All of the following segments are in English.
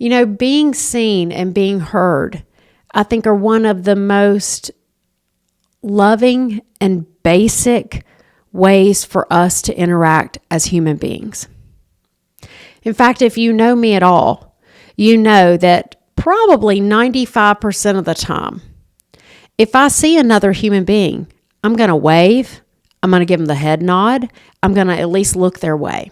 Being seen and being heard, I think, are one of the most loving and basic ways for us to interact as human beings. In fact, if you know me at all, you know that probably 95% of the time, if I see another human being, I'm going to wave, I'm going to give them the head nod, I'm going to at least look their way.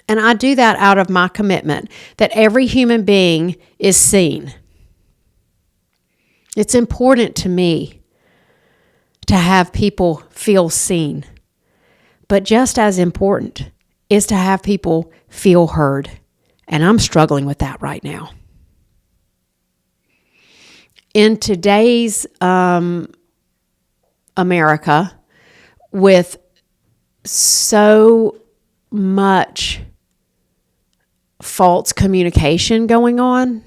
And I do that out of my commitment that every human being is seen. It's important to me to have people feel seen. But just as important is to have people feel heard. And I'm struggling with that right now. In today's America, with so much false communication going on,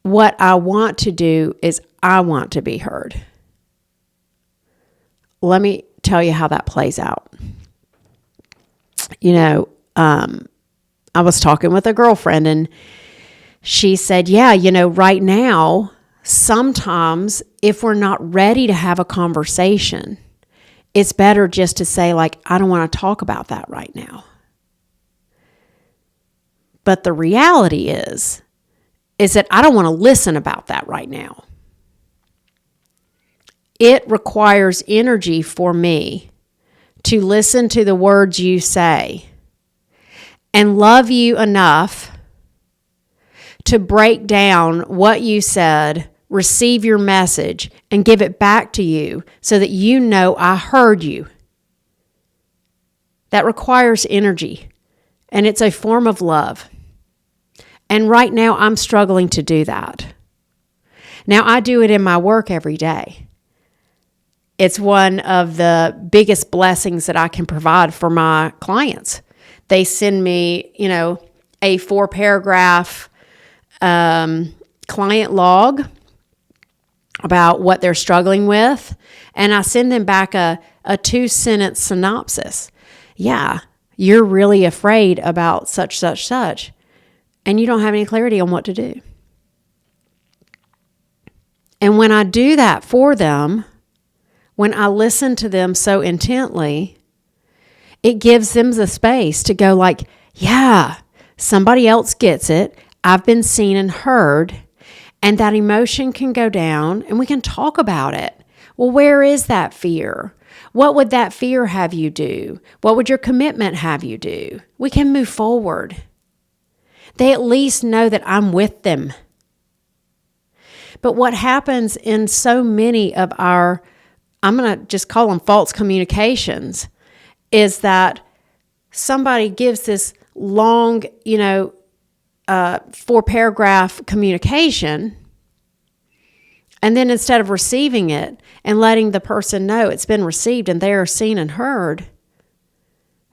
what I want to do is I want to be heard. Let me tell you how that plays out. I was talking with a girlfriend and she said, right now, sometimes if we're not ready to have a conversation, it's better just to say, I don't want to talk about that right now. But the reality is that I don't want to listen about that right now. It requires energy for me to listen to the words you say and love you enough to break down what you said, receive your message, and give it back to you so that you know I heard you. That requires energy, and it's a form of love. And right now, I'm struggling to do that. Now, I do it in my work every day. It's one of the biggest blessings that I can provide for my clients. They send me, a 4-paragraph client log about what they're struggling with, and I send them back a 2-sentence synopsis. Yeah, you're really afraid about such, and you don't have any clarity on what to do. And when I do that for them, when I listen to them so intently, it gives them the space to go yeah, somebody else gets it. I've been seen and heard, and that emotion can go down and we can talk about it. Well, where is that fear? What would that fear have you do? What would your commitment have you do? We can move forward. They at least know that I'm with them. But what happens in so many of our, I'm going to just call them false communications, is that somebody gives this long, 4-paragraph communication, and then instead of receiving it and letting the person know it's been received and they are seen and heard,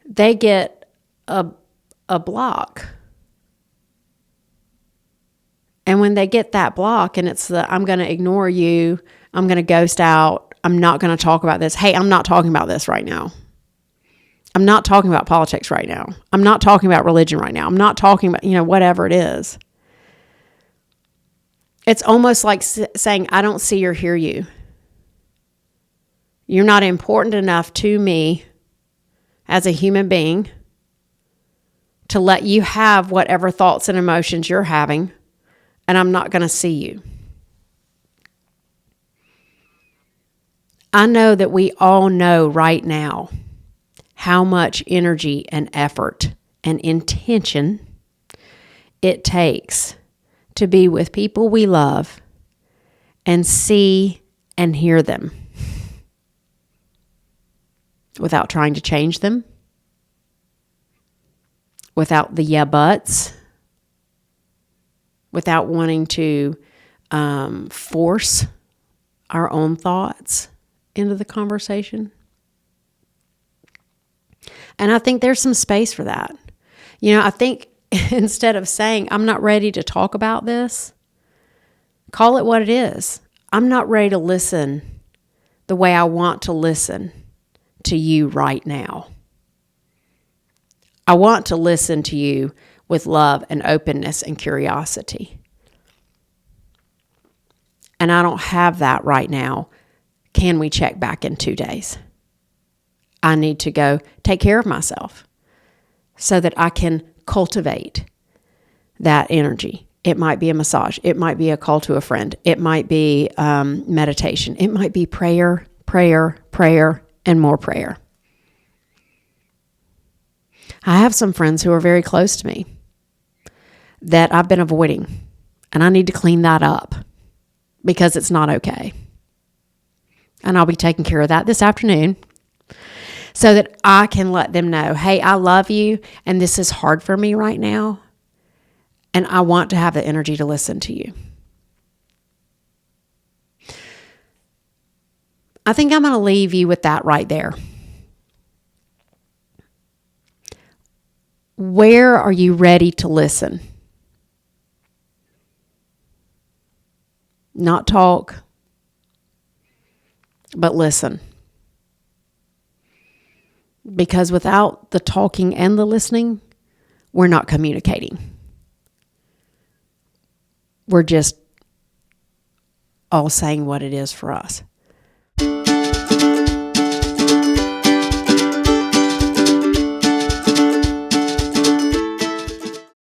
they get a block. And when they get that block and it's I'm going to ignore you, I'm going to ghost out, I'm not going to talk about this. Hey, I'm not talking about this right now. I'm not talking about politics right now. I'm not talking about religion right now. I'm not talking about, whatever it is. It's almost like saying, I don't see or hear you. You're not important enough to me as a human being to let you have whatever thoughts and emotions you're having, and I'm not going to see you. I know that we all know right now how much energy and effort and intention it takes to be with people we love and see and hear them without trying to change them, without the yeah buts, without wanting to force our own thoughts into the conversation. And I think there's some space for that. I think instead of saying, I'm not ready to talk about this, call it what it is. I'm not ready to listen the way I want to listen to you right now. I want to listen to you with love and openness and curiosity. And I don't have that right now. Can we check back in 2 days? I need to go take care of myself so that I can cultivate that energy. It might be a massage. It might be a call to a friend. It might be meditation. It might be prayer, and more prayer. I have some friends who are very close to me that I've been avoiding, and I need to clean that up because it's not okay. And I'll be taking care of that this afternoon so that I can let them know, hey, I love you, and this is hard for me right now, and I want to have the energy to listen to you. I think I'm going to leave you with that right there. Where are you ready to listen? Not talk, but listen. Because without the talking and the listening, we're not communicating. We're just all saying what it is for us.